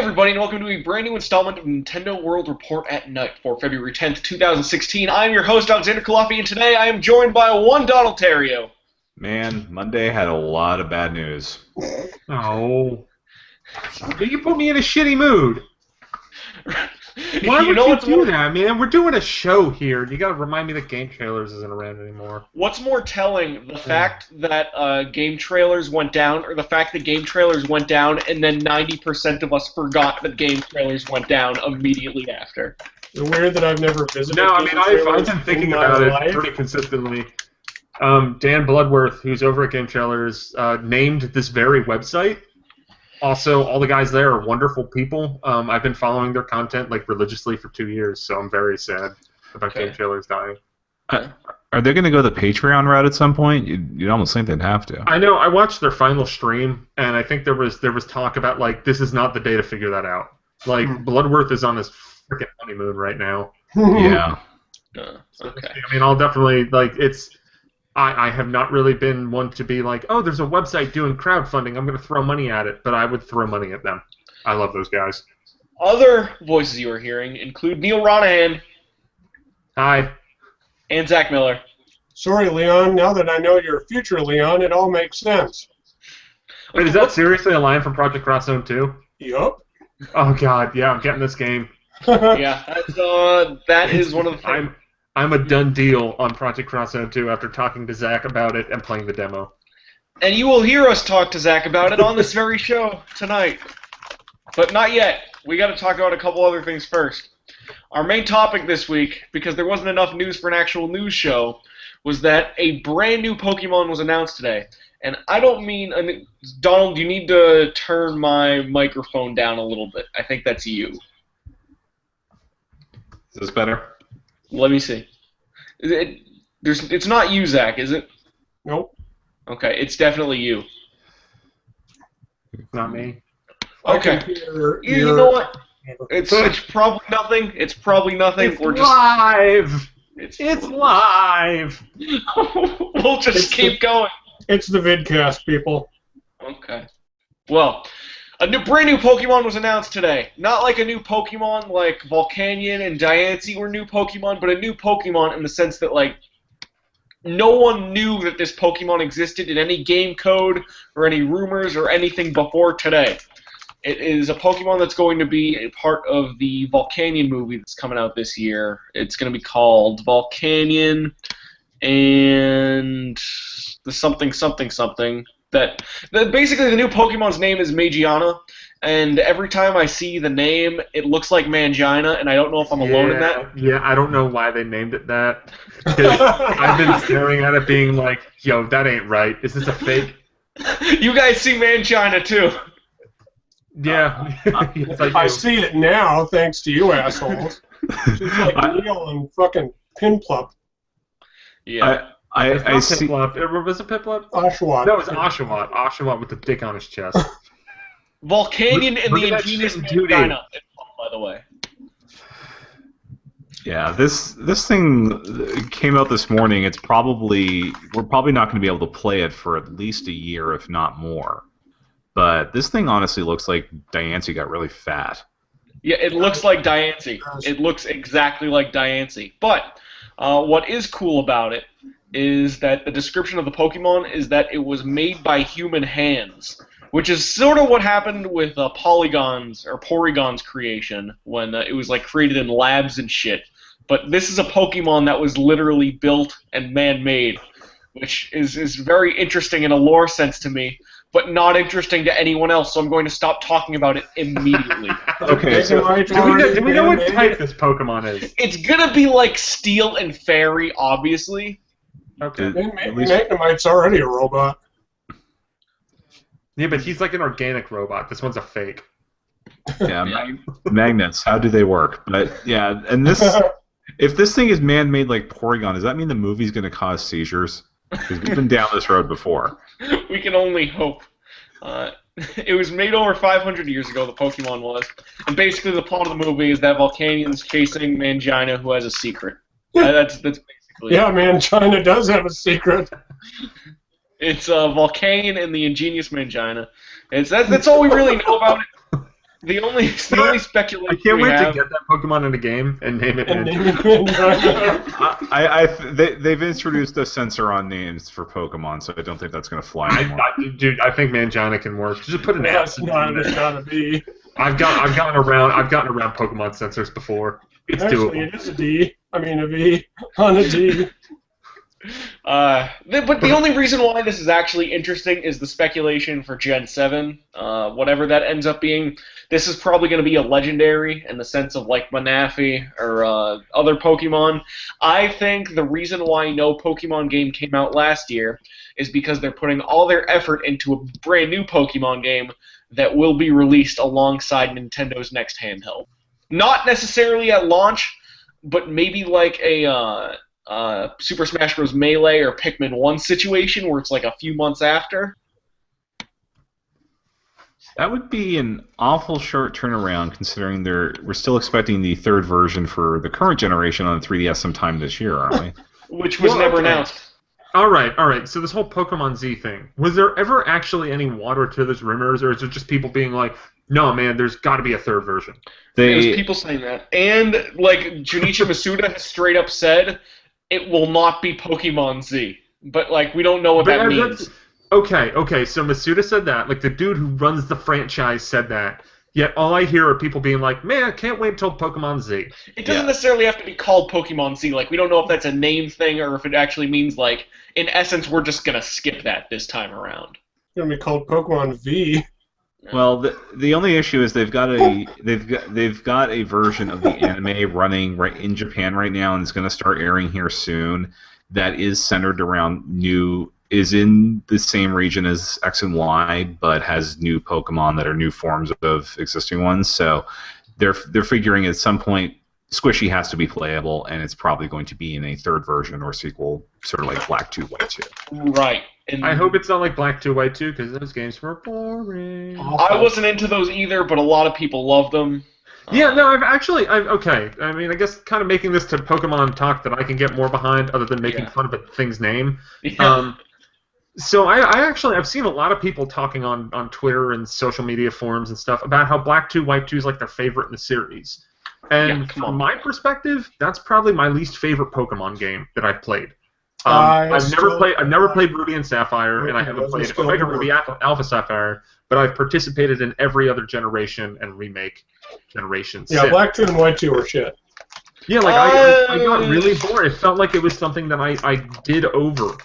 everybody, and welcome to a brand new installment of Nintendo World Report at Night for February 10th, 2016. I am your host, Alexander Kalafi, and today I am joined by one Donald Terrio. Man, Monday had a lot of bad news. Oh. You put me in a shitty mood. Why would you do that, man? We're doing a show here. You gotta remind me that Game Trailers isn't around anymore. What's more telling, the fact that Game Trailers went down, or the fact that Game Trailers went down and then 90% of us forgot that Game Trailers went down immediately after? It's weird that I've never visited. No, I mean, I've been thinking about it pretty consistently. Dan Bloodworth, who's over at Game Trailers, named this very website. Also, all the guys there are wonderful people. I've been following their content like religiously for 2 years, so I'm very sad about Game Trailers dying. Are they going to go the Patreon route at some point? You'd almost think they'd have to. I know. I watched their final stream, and I think there was talk about like this is not the day to figure that out. Like Bloodworth is on his freaking honeymoon right now. Yeah. Okay. I mean, I'll definitely like it's. I have not really been one to be like, oh, there's a website doing crowdfunding, I'm going to throw money at it, but I would throw money at them. I love those guys. Other voices you are hearing include Neal Ronahan. Hi. And Zach Miller. Sorry, Leon. Now that I know you're future Leon, it all makes sense. Wait, is that seriously a line from Project Cross Zone 2? Yup. Oh, God, yeah, I'm getting this game. Yeah, that is one of the things. I'm a done deal on Project Cross Zone 2 after talking to Zach about it and playing the demo. And you will hear us talk to Zach about it on this very show tonight. But not yet. We got to talk about a couple other things first. Our main topic this week, because there wasn't enough news for an actual news show, was that a brand new Pokemon was announced today. And I don't mean... Donald, you need to turn my microphone down a little bit. I think that's you. Is this better? Let me see. It's not you, Zach, is it? Nope. Okay, it's definitely you. Not me. Okay. You know what? It's probably nothing. It's probably nothing. It's live! It's live! We'll just keep going. It's the vidcast, people. Okay. Well, brand new Pokemon was announced today. Not like a new Pokemon like Volcanion and Diancie were new Pokemon, but a new Pokemon in the sense that, like, no one knew that this Pokemon existed in any game code or any rumors or anything before today. It is a Pokemon that's going to be a part of the Volcanion movie that's coming out this year. It's going to be called Volcanion and the something something something. Basically, the new Pokemon's name is Magiana, and every time I see the name, it looks like Magiana, and I don't know if I'm alone in that. Yeah, I don't know why they named it that. Because I've been staring at it being like, yo, that ain't right. Is this a fake? You guys see Magiana, too. Yeah. Like I see it now, thanks to you assholes. She's like Neal and fucking Pinplup. Yeah. I see. Was it Piplup? Oshawott. No, it was Oshawott. Oshawott with the dick on his chest. Volcanion and the ingenious Magiana, by the way. Yeah, this thing came out this morning. We're probably not going to be able to play it for at least a year, if not more. But this thing honestly looks like Diancie got really fat. Yeah, it looks like Diancie. It looks exactly like Diancie. But what is cool about it is that the description of the Pokemon is that it was made by human hands, which is sort of what happened with Porygon's creation when it was like created in labs and shit. But this is a Pokemon that was literally built and man-made, which is very interesting in a lore sense to me, but not interesting to anyone else, so I'm going to stop talking about it immediately. Okay, so do we know what type this Pokemon is? It's gonna be like Steel and Fairy, obviously. Okay. Magnemite's already a robot. Yeah, but he's like an organic robot. This one's a fake. Yeah, magnets. How do they work? But yeah, and if this thing is man-made like Porygon, does that mean the movie's going to cause seizures? Because we've been down this road before. We can only hope. It was made over 500 years ago, the Pokemon was. And basically the plot of the movie is that Volcanion's chasing Mangina, who has a secret. That's basically Yeah, man, China does have a secret. It's Volcanion and the ingenious Mangina. That's all we really know about it. The only speculation I can't we wait have, to get that Pokemon in a game and name it. And They've introduced a censor on names for Pokemon, so I don't think that's going to fly anymore. Dude, I think Magiana can work. Just put an That's S. not a B. I've gotten around Pokemon censors before. It's Actually, doable. it is a D. I mean a V on a D. but the only reason why this is actually interesting is the speculation for Gen 7. Whatever that ends up being, this is probably going to be a legendary in the sense of like Manaphy or other Pokemon. I think the reason why no Pokemon game came out last year is because they're putting all their effort into a brand new Pokemon game that will be released alongside Nintendo's next handheld. Not necessarily at launch, but maybe like a Super Smash Bros. Melee or Pikmin 1 situation where it's like a few months after. That would be an awful short turnaround, considering we're still expecting the third version for the current generation on the 3DS sometime this year, aren't we? Which was never announced. All right. So this whole Pokemon Z thing, was there ever actually any water to those rumors, or is it just people being like, no, man, there's got to be a third version? There's people saying that. And, like, Junichi Masuda has straight up said it will not be Pokemon Z. But, like, we don't know what that means. Okay, so Masuda said that. Like, the dude who runs the franchise said that. Yet all I hear are people being like, man, I can't wait until Pokemon Z. It doesn't necessarily have to be called Pokemon Z. Like, we don't know if that's a name thing or if it actually means, like, in essence, we're just going to skip that this time around. It's going to be called Pokemon V. Well, the only issue is they've got a version of the anime running right in Japan right now, and it's going to start airing here soon. That is centered around is in the same region as X and Y, but has new Pokemon that are new forms of existing ones. So they're figuring at some point Squishy has to be playable, and it's probably going to be in a third version or sequel, sort of like Black 2, White 2. Right. And I hope it's not like Black 2, White 2, because those games were boring. I wasn't into those either, but a lot of people love them. Yeah, no, okay. I mean, I guess kind of making this to Pokemon talk that I can get more behind, other than making fun of a thing's name. Yeah. So I've seen a lot of people talking on Twitter and social media forums and stuff about how Black 2, White 2 is like their favorite in the series. And from my perspective, that's probably my least favorite Pokemon game that I've played. I've never played Ruby and Sapphire, and I haven't played Omega Ruby Alpha Sapphire, but I've participated in every other generation and remake generation. Yeah, Black 2 and White 2 were shit. Yeah, like I got really bored. It felt like it was something that I did over.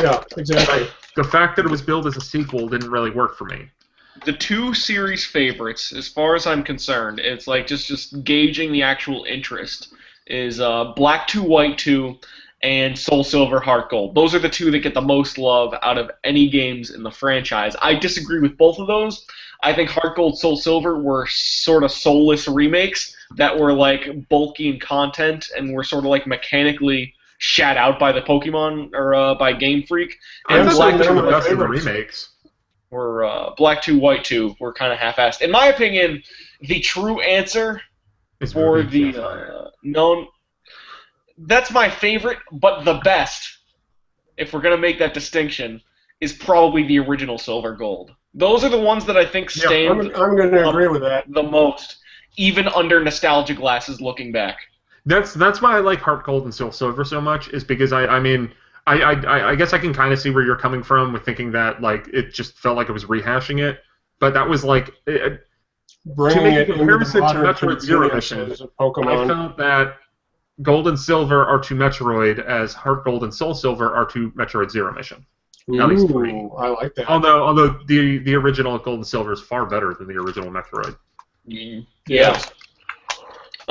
Yeah, exactly. The fact that it was billed as a sequel didn't really work for me. The two series favorites, as far as I'm concerned, it's like just gauging the actual interest, is Black 2, White 2, and Soul Silver, Heart Gold. Those are the two that get the most love out of any games in the franchise. I disagree with both of those. I think Heart Gold, Soul Silver were sort of soulless remakes that were like bulky in content and were sort of like mechanically shat out by the Pokemon or by Game Freak. And Black 2 were the best of the remakes. Were Black 2, White 2 were kind of half-assed. In my opinion, the true answer for the known. That's my favorite, but the best, if we're going to make that distinction, is probably the original Silver Gold. Those are the ones that I think stand I'm going to agree with that. the most, even under nostalgia glasses looking back. That's why I like Heart Gold and Soul Silver so much, is because I guess I can kind of see where you're coming from with thinking that like it just felt like it was rehashing it, but that was like to make a comparison to Metroid Zero Mission. I felt that Gold and Silver are to Metroid as Heart Gold and Soul Silver are to Metroid Zero Mission. Ooh, at least 3. I like that. Although the original Gold and Silver is far better than the original Metroid. Yeah.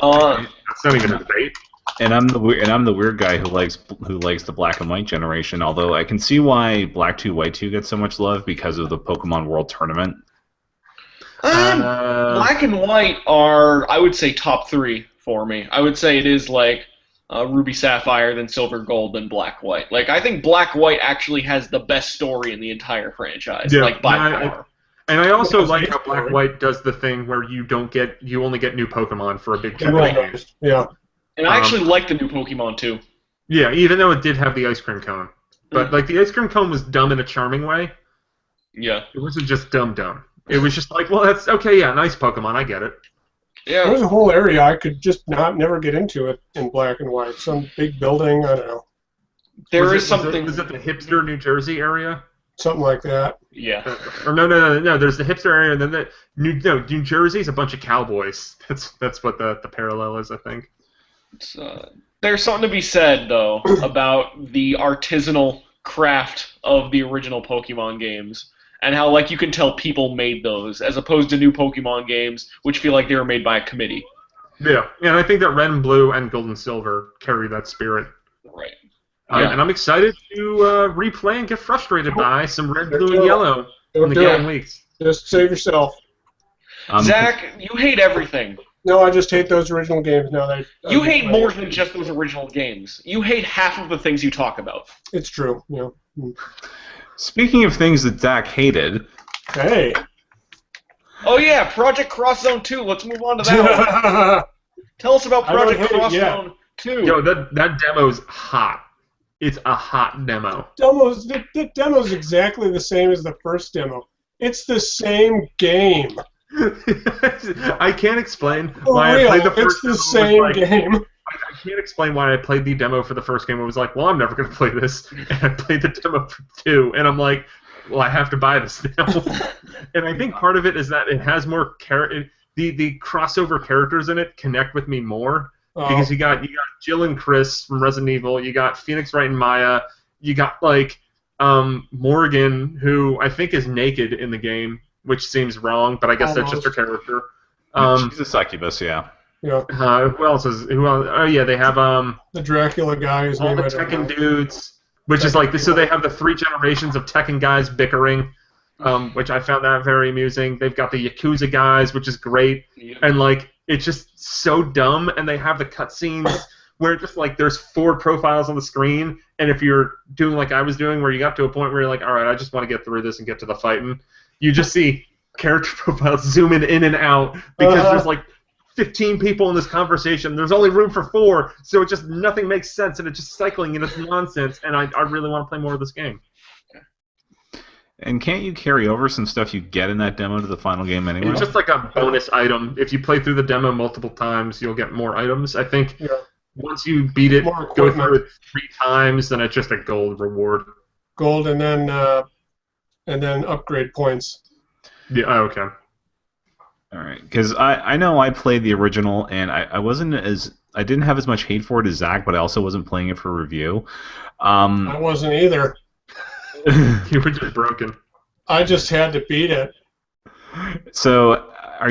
That's not even a debate. And I'm the weird guy who likes the Black and White generation. Although I can see why Black 2, White 2 gets so much love because of the Pokemon World Tournament. Black and White are, I would say, top 3 for me. I would say it is like Ruby Sapphire, then Silver Gold, then Black White. Like I think Black White actually has the best story in the entire franchise, like by far. And I also like how Black White does the thing where you only get new Pokemon for a big campaign. Yeah. And I actually like the new Pokemon too. Yeah, even though it did have the ice cream cone, but like the ice cream cone was dumb in a charming way. Yeah. It wasn't just dumb. It was just like, well, that's okay, yeah, nice Pokemon, I get it. Yeah. There was a whole area I could just never get into it in black and white. Some big building, I don't know. There is something. Was it the hipster New Jersey area? Something like that. Yeah. Or no. There's the hipster area, and then the New Jersey's a bunch of cowboys. That's what the parallel is, I think. There's something to be said though about the artisanal craft of the original Pokemon games, and how like you can tell people made those, as opposed to new Pokemon games, which feel like they were made by a committee. Yeah, and I think that Red and Blue and Gold and Silver carry that spirit. Right. And I'm excited to replay and get frustrated by some Red, Blue, and Yellow in the coming weeks. Just save yourself. Zach, you hate everything. No, I just hate those original games now. You hate more than just those original games. You hate half of the things you talk about. It's true. Yeah. Speaking of things that Zach hated. Hey. Oh yeah, Project Cross Zone 2. Let's move on to that one. Tell us about Project Cross Zone 2. Yo, that demo's hot. It's a hot demo. The demo's exactly the same as the first demo. It's the same game. I can't explain For why real, I played the first it's the same game. I can't explain why I played the demo for the first game. I was like, well, I'm never going to play this. And I played the demo for 2, and I'm like, well, I have to buy this now. And I think part of it is that it has more the crossover characters in it connect with me more. Because you got Jill and Chris from Resident Evil, you got Phoenix Wright and Maya, you got like Morgan, who I think is naked in the game, which seems wrong, but I guess that's just her character. She's a succubus, yeah. Yeah. Who else? Oh yeah, they have the Dracula guy who's all the Tekken dudes, which is like so they have the 3 generations of Tekken guys bickering, which I found that very amusing. They've got the Yakuza guys, which is great, and like it's just so dumb. And they have the cutscenes where just like there's 4 profiles on the screen, and if you're doing like I was doing, where you got to a point where you're like, all right, I just want to get through this and get to the fighting, you just see character profiles zooming in and out because there's like 15 people in this conversation. There's only room for 4, so it just nothing makes sense, and it's just cycling, and it's nonsense. And I really want to play more of this game. And can't you carry over some stuff you get in that demo to the final game anyway? It's just like a bonus item. If you play through the demo multiple times, you'll get more items. I think once you beat it, go through it 3 times, then it's just a gold reward. Gold and then upgrade points. Yeah. Oh, okay. All right, because I know I played the original, and I didn't have as much hate for it as Zach, but I also wasn't playing it for review. I wasn't either. You were just broken. I just had to beat it. So, are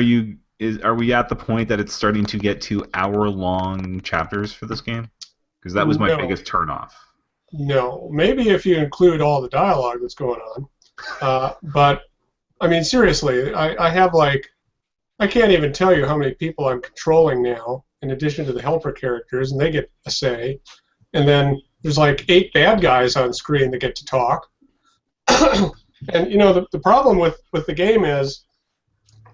we at the point that it's starting to get to hour-long chapters for this game? Because that was my biggest turnoff. No, maybe if you include all the dialogue that's going on. But I mean, seriously, I have like I can't even tell you how many people I'm controlling now, in addition to the helper characters, and they get a say. And then there's like 8 bad guys on screen that get to talk. And you know the problem with the game is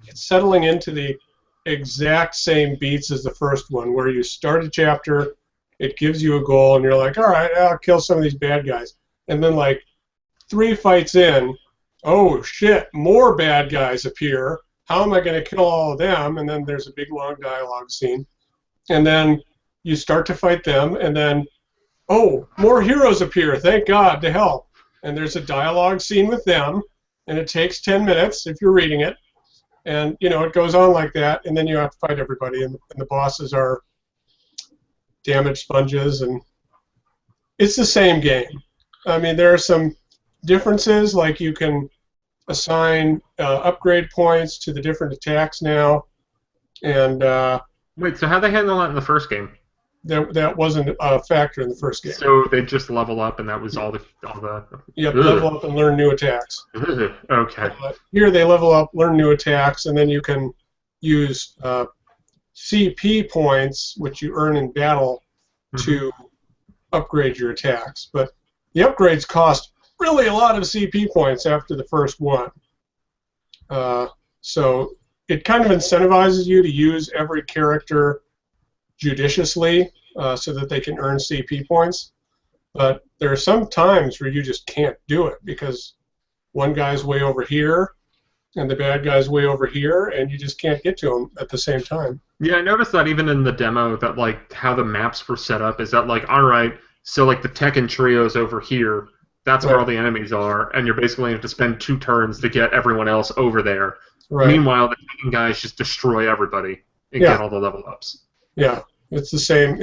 it's settling into the exact same beats as the first one, where you start a chapter, it gives you a goal, and you're like, all right, I'll kill some of these bad guys. And then like 3 fights in, oh shit, more bad guys appear. How am I going to kill all of them? And then there's a big long dialogue scene. And then you start to fight them, and then, oh, more heroes appear, thank God, to help. And there's a dialogue scene with them, and it takes 10 minutes if you're reading it. And, you know, it goes on like that, and then you have to fight everybody, and the bosses are damaged sponges, and it's the same game. I mean, there are some differences, like you can assign upgrade points to the different attacks now, and wait, so how'd they handle that in the first game? That wasn't a factor in the first game. So they just level up, and that was all the. Yep, level up and learn new attacks. Okay. Here they level up, learn new attacks, and then you can use CP points, which you earn in battle, to upgrade your attacks. But the upgrades cost really a lot of CP points after the first one. So it kind of incentivizes you to use every character judiciously so that they can earn CP points. But there are some times where you just can't do it because one guy's way over here, and the bad guy's way over here, and you just can't get to them at the same time. Yeah, I noticed that even in the demo, that like how the maps were set up is that like, all right, so like the Tekken trio's over here, that's where all the enemies are, and you're basically going to have to spend 2 turns to get everyone else over there. Right. Meanwhile, the Tekken guys just destroy everybody and get all the level ups. Yeah, it's the same.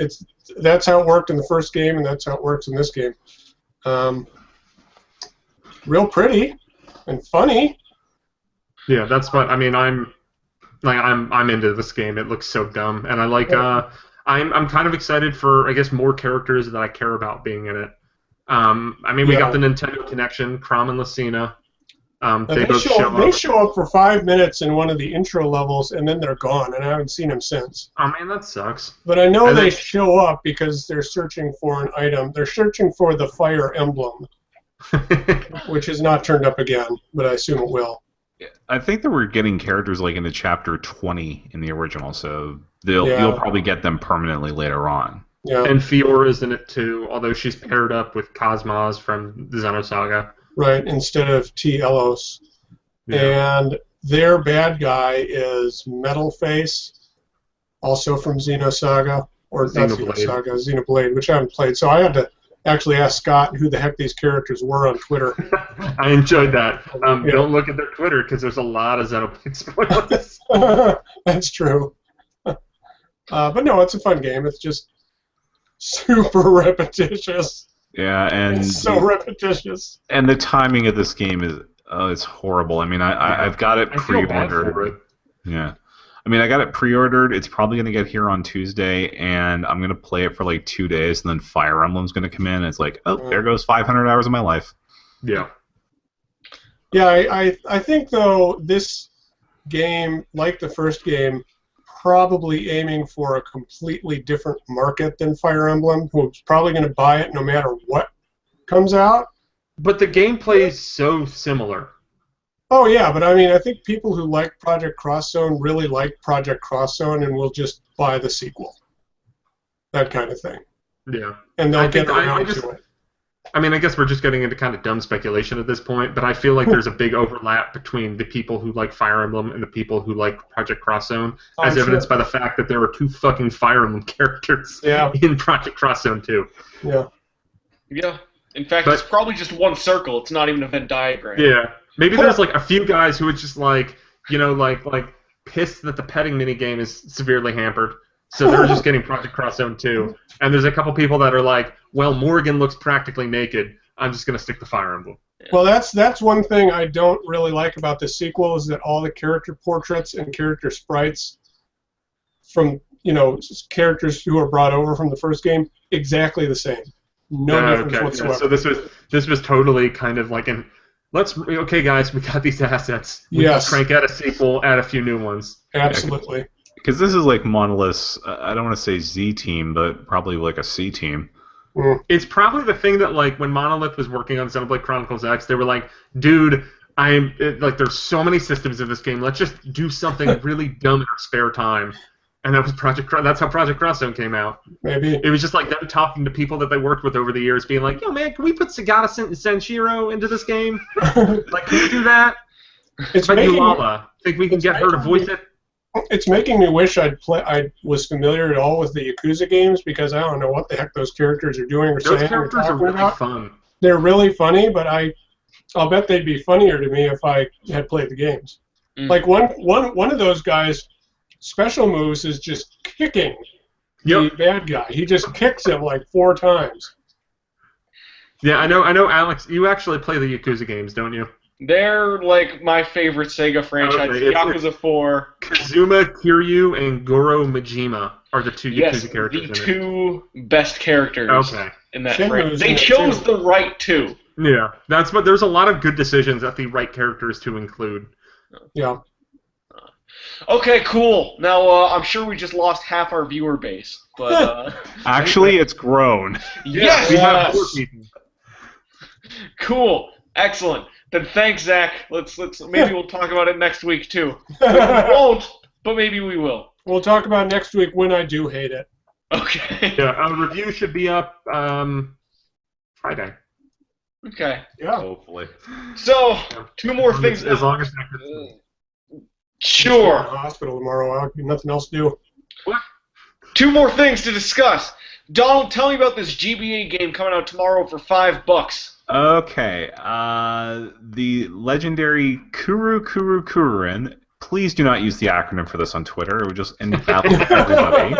That's how it worked in the first game, and that's how it works in this game. Real pretty and funny. Yeah, that's what I mean. I'm into this game. It looks so dumb, and I like. I'm kind of excited for, I guess, more characters that I care about being in it. I mean, we got the Nintendo connection, Crom and Lucina. They both show up. They show up for 5 minutes in one of the intro levels, and then they're gone, and I haven't seen them since. Oh man, that sucks. But I know they show up because they're searching for an item. They're searching for the Fire Emblem, which has not turned up again, but I assume it will. I think that we're getting characters like into Chapter 20 in the original, so you'll probably get them permanently later on. Yeah. And Fiora's in it too, although she's paired up with Cosmos from the Xenosaga. Right, instead of T. Elos. Yeah. And their bad guy is Metal Face, also from Xenosaga, or not Xenosaga, Xenoblade, which I haven't played. So I had to actually ask Scott who the heck these characters were on Twitter. I enjoyed that. Don't look at their Twitter because there's a lot of Xenoblade spoilers. That's true. But no, it's a fun game. It's just super repetitious. Yeah, and it's so repetitious. And the timing of this game is it's horrible. I mean, I've got it pre-ordered. Yeah. I mean, I got it pre-ordered. It's probably going to get here on Tuesday, and I'm going to play it for like 2 days, and then Fire Emblem's going to come in, and it's like, oh, there goes 500 hours of my life. Yeah. Yeah, I think, though, this game, like the first game, probably aiming for a completely different market than Fire Emblem, who's probably going to buy it no matter what comes out. But the gameplay is so similar. Oh, yeah, but I mean, I think people who like Project Cross Zone really like Project Cross Zone and will just buy the sequel. That kind of thing. Yeah. And they'll get around to it. I mean, I guess we're just getting into kind of dumb speculation at this point, but I feel like there's a big overlap between the people who like Fire Emblem and the people who like Project Cross Zone, as evidenced by the fact that there are 2 fucking Fire Emblem characters in Project Cross Zone 2. Yeah. Yeah. In fact, it's probably just one circle. It's not even a Venn diagram. Yeah. Maybe there's like a few guys who are just like, you know, like pissed that the petting minigame is severely hampered. So they're just getting Project Cross Zone 2. And there's a couple people that are like, well, Morgan looks practically naked. I'm just going to stick to Fire Emblem. Well, that's one thing I don't really like about the sequel is that all the character portraits and character sprites from, you know, characters who are brought over from the first game, exactly the same. No difference whatsoever. So this was totally kind of like okay, guys, we got these assets. We can crank out a sequel, add a few new ones. Absolutely. Because this is like Monolith's, I don't want to say Z team, but probably like a C team. It's probably the thing that, like, when Monolith was working on Xenoblade Chronicles X, they were like, dude, there's so many systems in this game, let's just do something really dumb in our spare time. And that was that's how Project Cross Zone came out. Maybe. It was just like them talking to people that they worked with over the years, being like, yo, man, can we put Sagata Senshiro into this game? Like, can we do that? It's like Ulala. Think we can get her to voice it? It's making me wish I was familiar at all with the Yakuza games because I don't know what the heck those characters are doing or saying. Those characters are really fun. They're really funny, but I'll bet they'd be funnier to me if I had played the games. Like one of those guys' special moves is just kicking the bad guy. He just kicks him like 4 times. Yeah, I know, Alex. You actually play the Yakuza games, don't you? They're like my favorite Sega franchise. Okay, Yakuza 4. Kazuma Kiryu and Goro Majima are the 2 Yakuza characters. The 2 best characters in that franchise. They chose the right 2. Yeah, there's a lot of good decisions at the right characters to include. Yeah. Okay, cool. Now I'm sure we just lost half our viewer base, but actually, it's grown. Yes. We have 4 people. Cool. Excellent. Then thanks, Zach. Let's maybe we'll talk about it next week too. We won't, but maybe we will. We'll talk about it next week when I do hate it. Okay. Yeah, our review should be up Friday. Okay. Yeah. Hopefully. So 2 more things. As long as Sure. I'm in the hospital tomorrow. I'll have nothing else to do. What? 2 more things to discuss. Donald, tell me about this GBA game coming out tomorrow for $5. Okay. The legendary Kururin. Please do not use the acronym for this on Twitter. It would just invalidate everybody.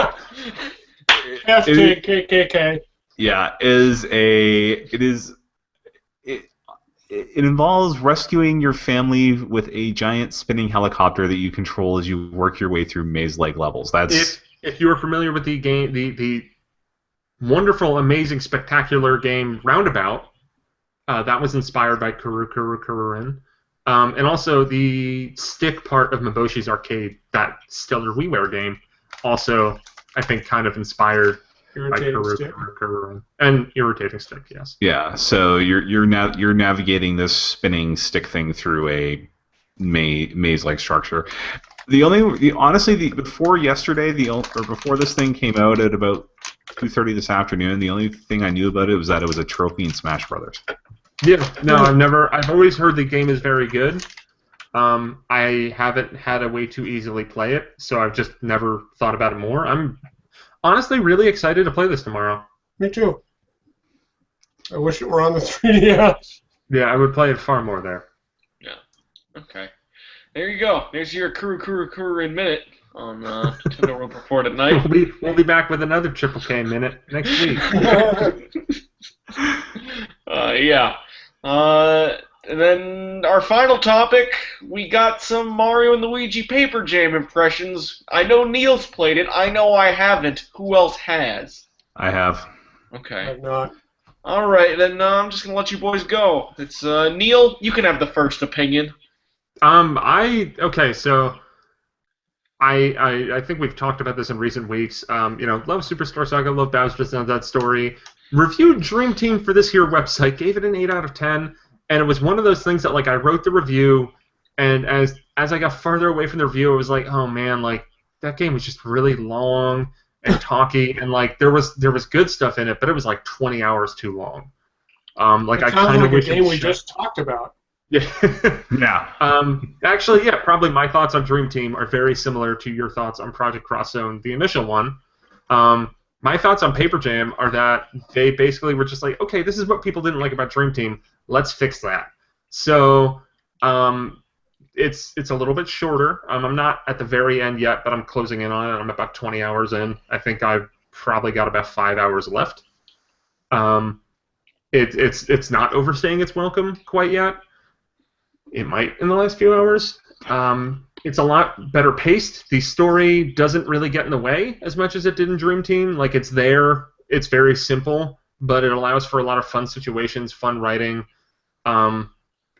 FKKKK. Yeah, it involves rescuing your family with a giant spinning helicopter that you control as you work your way through maze-like levels. That's if you are familiar with the game, the wonderful, amazing, spectacular game Roundabout, that was inspired by Kururin. And also the stick part of Maboshi's Arcade, that stellar WiiWare game, also I think kind of inspired by Kururin. And Irritating Stick, yes. Yeah, so you're navigating this spinning stick thing through a maze-like structure. Before yesterday, or before this thing came out at about 2:30 this afternoon, the only thing I knew about it was that it was a trophy in Smash Brothers. Yeah, no, I've always heard the game is very good. I haven't had a way to easily play it, so I've just never thought about it more. I'm honestly really excited to play this tomorrow. Me too. I wish it were on the 3DS. Yeah, I would play it far more there. Yeah. Okay. There you go. There's your Kururin minute on Nintendo World Report at night. We'll be back with another Triple K minute next week. Yeah. And then our final topic, we got some Mario and Luigi Paper Jam impressions. I know Neal's played it. I know I haven't. Who else has? I have. Okay. I've not. All right, then I'm just going to let you boys go. It's Neal, you can have the first opinion. Okay, so I think we've talked about this in recent weeks. Love Superstar Saga, love Bowser's That Story. Reviewed Dream Team for this here website, gave it an 8 out of 10, and it was one of those things that, like, I wrote the review, and as I got further away from the review, I was like, oh man, like, that game was just really long and talky, and, like, there was good stuff in it, but it was like 20 hours too long. I kind of wish a game we just talked about. Yeah. Yeah. Actually, yeah, probably my thoughts on Dream Team are very similar to your thoughts on Project Cross Zone, the initial one. My thoughts on Paper Jam are that they basically were just like, okay, this is what people didn't like about Dream Team. Let's fix that. So it's a little bit shorter. I'm not at the very end yet, but I'm closing in on it. I'm about 20 hours in. I think I've probably got about 5 hours left. It's not overstaying its welcome quite yet. It might in the last few hours. It's a lot better paced. The story doesn't really get in the way as much as it did in Dream Team. Like, it's there. It's very simple, but it allows for a lot of fun situations, fun writing.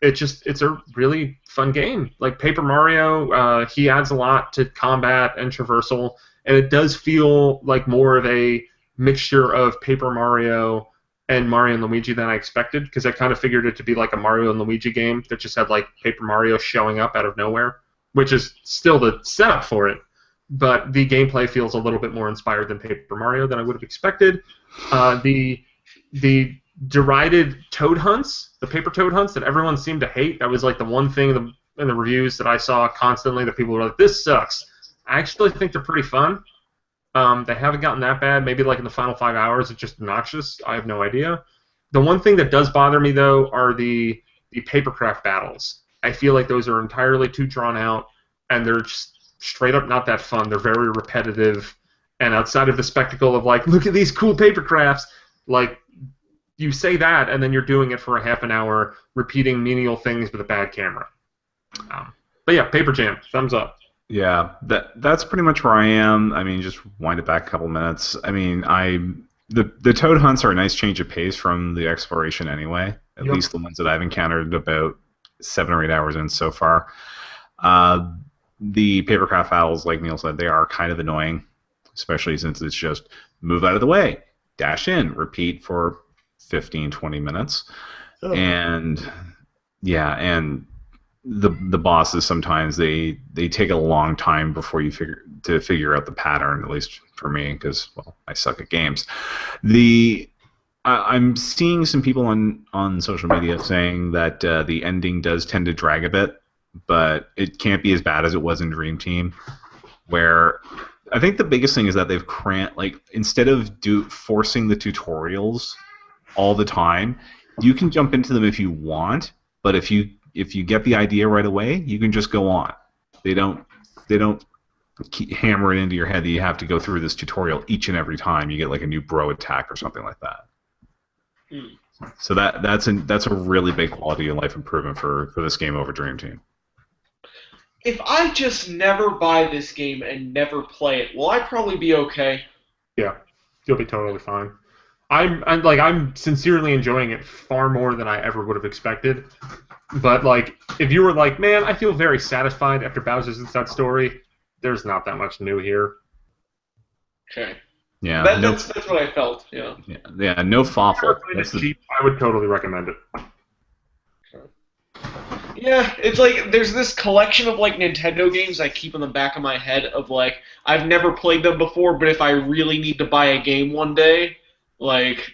It's a really fun game. Like Paper Mario, he adds a lot to combat and traversal, and it does feel like more of a mixture of Paper Mario and Mario and Luigi than I expected, because I kind of figured it to be like a Mario and Luigi game that just had like Paper Mario showing up out of nowhere, which is still the setup for it, but the gameplay feels a little bit more inspired than Paper Mario than I would have expected. The derided Toad hunts, the paper Toad hunts that everyone seemed to hate, that was like the one thing in the reviews that I saw constantly that people were like, this sucks. I actually think they're pretty fun. They haven't gotten that bad. Maybe like in the final 5 hours, it's just obnoxious. I have no idea. The one thing that does bother me, though, are the papercraft battles. I feel like those are entirely too drawn out, and they're just straight up not that fun. They're very repetitive, and outside of the spectacle of, like, look at these cool paper crafts, like, you say that, and then you're doing it for a half an hour, repeating menial things with a bad camera. But yeah, Paper Jam, thumbs up. Yeah, that's pretty much where I am. I mean, just wind it back a couple minutes. I mean, the Toad hunts are a nice change of pace from the exploration anyway. At least the ones that I've encountered about 7 or 8 hours in so far. The papercraft battles, like Neal said, they are kind of annoying, especially since it's just move out of the way, dash in, repeat for 15, 20 minutes. Oh. And yeah, and the bosses sometimes they take a long time before you figure out the pattern, at least for me, because, well, I suck at games. I'm seeing some people on social media saying that the ending does tend to drag a bit, but it can't be as bad as it was in Dream Team, where I think the biggest thing is that they've instead of forcing the tutorials all the time, you can jump into them if you want, but if you get the idea right away, you can just go on. They don't hammer it into your head that you have to go through this tutorial each and every time you get like a new bro attack or something like that. So that's a really big quality of life improvement for this game over Dream Team. If I just never buy this game and never play it, will I probably be okay? Yeah, you'll be totally fine. I'm sincerely enjoying it far more than I ever would have expected. But like, if you were like, man, I feel very satisfied after Bowser's Inside Story, there's not that much new here. Okay. Yeah. That's what I felt. Yeah. Yeah. No fawful. I would totally recommend it. Yeah, it's like there's this collection of like Nintendo games I keep in the back of my head of like I've never played them before, but if I really need to buy a game one day, like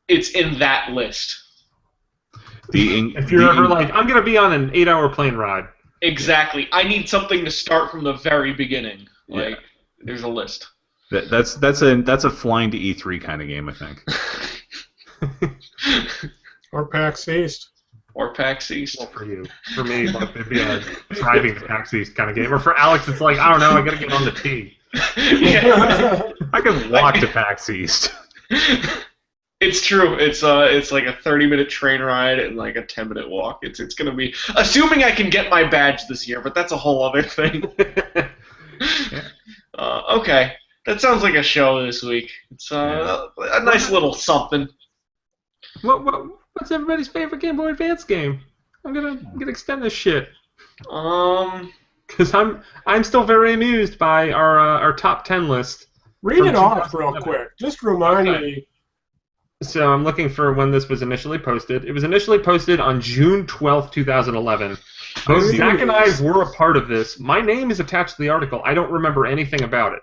it's in that list. If you're ever like, I'm gonna be on an 8-hour plane ride. Exactly. I need something to start from the very beginning. Like there's a list. That's a flying to E3 kind of game, I think. Or PAX East. Or PAX East. Well, for you. For me, like, it'd be a driving to PAX East kind of game. Or for Alex, it's like, I don't know, I gotta get on the T. Yeah. I can walk to PAX East. It's true. It's like a 30-minute train ride and like a 10-minute walk. It's gonna be, assuming I can get my badge this year, but that's a whole other thing. Okay, that sounds like a show this week. It's a nice little something. What's everybody's favorite Game Boy Advance game? I'm gonna extend this shit. Because I'm still very amused by our top 10 list. Read it off real quick. Just remind me. So I'm looking for when this was initially posted. It was initially posted on June 12th, 2011. Both Zach and I were a part of this. My name is attached to the article. I don't remember anything about it.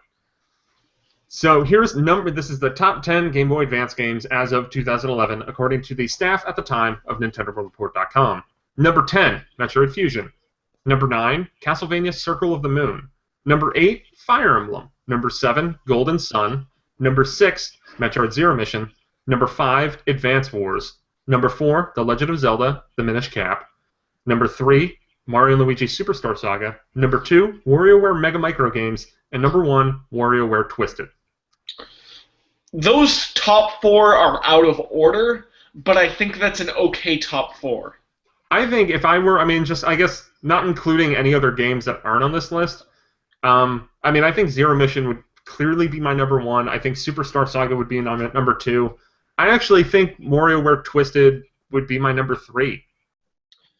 So here's this is the top 10 Game Boy Advance games as of 2011, according to the staff at the time of NintendoWorldReport.com. Number 10, Metroid Fusion. Number 9, Castlevania Circle of the Moon. Number 8, Fire Emblem. Number 7, Golden Sun. Number 6, Metroid Zero Mission. Number 5, Advance Wars. Number 4, The Legend of Zelda, The Minish Cap. Number 3, Mario & Luigi Superstar Saga. Number 2, WarioWare Mega Micro Games. And number 1, WarioWare Twisted. Those top 4 are out of order, but I think that's an okay top 4. I think if I were, I guess not including any other games that aren't on this list, I think Zero Mission would clearly be my number 1. I think Superstar Saga would be number 2. I actually think WarioWare Twisted would be my number 3.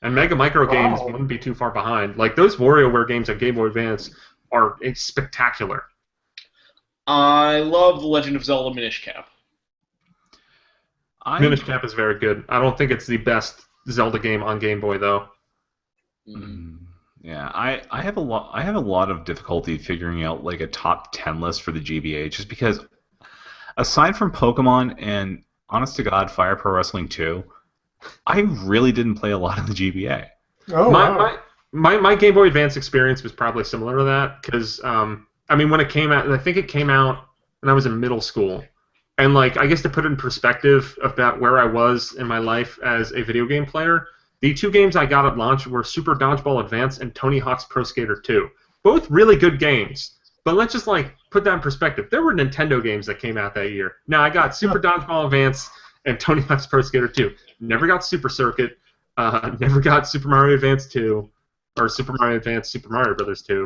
And Mega Micro Games wouldn't be too far behind. Like, those WarioWare games on Game Boy Advance are spectacular. I love The Legend of Zelda Minish Cap. Minish Cap is very good. I don't think it's the best Zelda game on Game Boy, though. Yeah, I have a lot of difficulty figuring out like a top 10 list for the GBA, just because aside from Pokemon and honest to God Fire Pro Wrestling 2, I really didn't play a lot of the GBA. My Game Boy Advance experience was probably similar to that, because when it came out, I think it came out when I was in middle school. And, like, I guess to put it in perspective about where I was in my life as a video game player, the 2 games I got at launch were Super Dodgeball Advance and Tony Hawk's Pro Skater 2. Both really good games. But let's just, like, put that in perspective. There were Nintendo games that came out that year. Now, I got Super Dodgeball Advance and Tony Hawk's Pro Skater 2. Never got Super Circuit. Never got Super Mario Advance 2. Or Super Mario Advance Super Mario Brothers 2.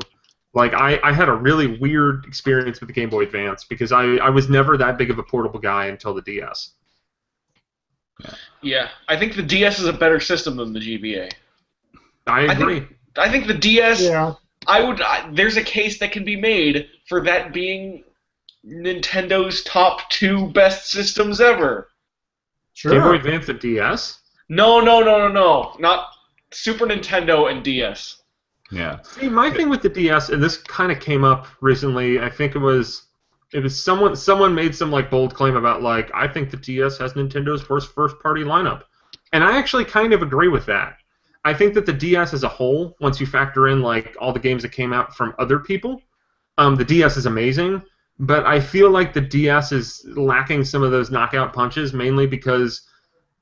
Like, I had a really weird experience with the Game Boy Advance because I was never that big of a portable guy until the DS. Yeah, I think the DS is a better system than the GBA. I agree. I think the DS, Yeah. there's a case that can be made for that being Nintendo's top 2 best systems ever. Sure. Game Boy Advance and DS? No. Not Super Nintendo and DS. Yeah. See, my thing with the DS, and this kind of came up recently. I think it was someone made some like bold claim about like I think the DS has Nintendo's first party lineup, and I actually kind of agree with that. I think that the DS as a whole, once you factor in like all the games that came out from other people, the DS is amazing. But I feel like the DS is lacking some of those knockout punches, mainly because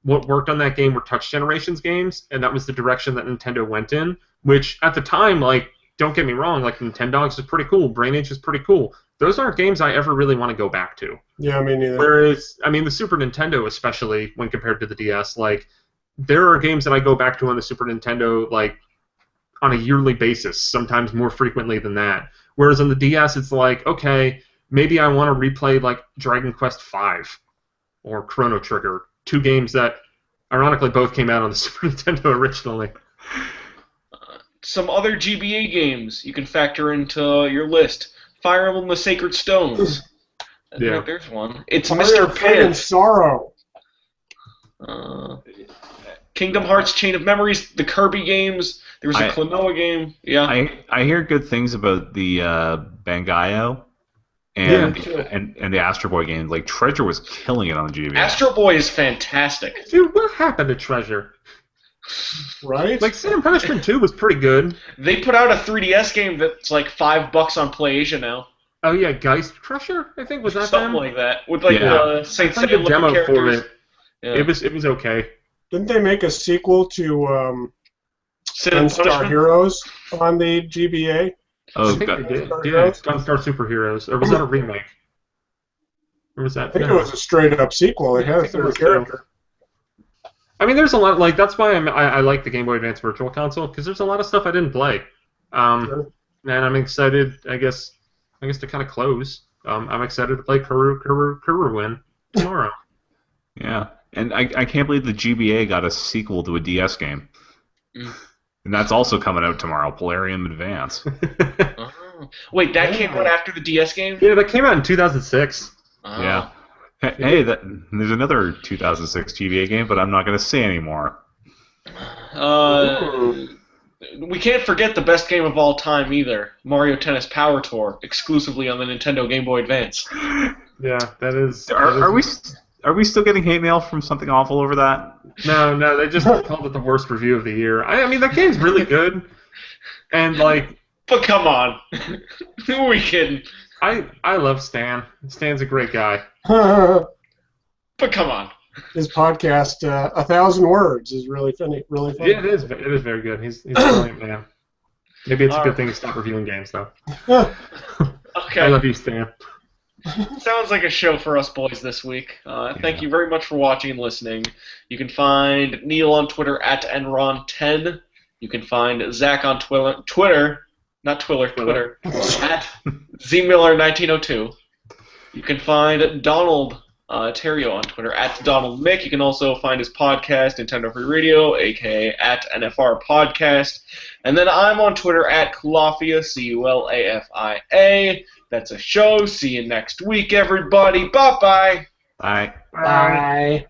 what worked on that game were touch generations games, and that was the direction that Nintendo went in. Which at the time, like, don't get me wrong, like Nintendogs is pretty cool, Brain Age is pretty cool. Those aren't games I ever really want to go back to. Yeah, me neither. Whereas, I mean, the Super Nintendo, especially when compared to the DS, like, there are games that I go back to on the Super Nintendo, like, on a yearly basis, sometimes more frequently than that. Whereas on the DS, it's like, okay, maybe I want to replay, like, Dragon Quest V or Chrono Trigger, two games that, ironically, both came out on the Super Nintendo originally. Some other GBA games you can factor into your list. Fire Emblem: The Sacred Stones. I think there's one. It's Mario Mr. Pain and Pith. Sorrow. Kingdom Hearts: Chain of Memories. The Kirby games. There was a Klonoa game. Yeah. I hear good things about the Bangayo and the Astro Boy games. Like Treasure was killing it on the GBA. Astro Boy is fantastic. Dude, what happened to Treasure? Right? Like, Sin and Punishment 2 was pretty good. They put out a 3DS game that's like $5 on PlayAsia now. Oh yeah, Geist Crusher, I think, was that Something them? like that. With like Saint I played Seiya the demo characters. for it. Yeah. It was okay. Didn't they make a sequel to Sin and Gunstar Punishment? Heroes on the GBA? Oh, I think God. they did. Gunstar Yeah, Heroes? Gunstar Superheroes. Or was that a remake? Or was that? I think it was a straight-up sequel. It had a I think it was third character. I mean, there's a lot. Like, that's why I like the Game Boy Advance Virtual Console, because there's a lot of stuff I didn't play. Sure. And I'm excited. I guess to kind of close. I'm excited to play Kururin tomorrow. Yeah, and I can't believe the GBA got a sequel to a DS game. And that's also coming out tomorrow, Polarium Advance. Oh. Wait, that came out after the DS game? Yeah, that came out in 2006. Oh. Yeah. Hey, there's another 2006 GBA game, but I'm not going to say anymore. We can't forget the best game of all time either, Mario Tennis Power Tour, exclusively on the Nintendo Game Boy Advance. Yeah, that is. Are we still getting hate mail from Something Awful over that? No, they just called it the worst review of the year. I mean, that game's really good, and like. But come on, who are we kidding? I love Stan. Stan's a great guy. But come on. His podcast, 1,000 Words, is really funny. Really funny. Yeah, it is. It is very good. He's a brilliant man. Maybe it's a good thing to stop reviewing games, though. Okay. I love you, Stan. Sounds like a show for us boys this week. Thank you very much for watching and listening. You can find Neal on Twitter at Enron10. You can find Zach on Twitter at ZMiller1902. You can find Donald Terrio on Twitter at Donald Mick. You can also find his podcast, Nintendo Free Radio, aka at NFR Podcast. And then I'm on Twitter at Culafia, CULAFIA. That's a show. See you next week, everybody. Bye-bye. Bye. Bye.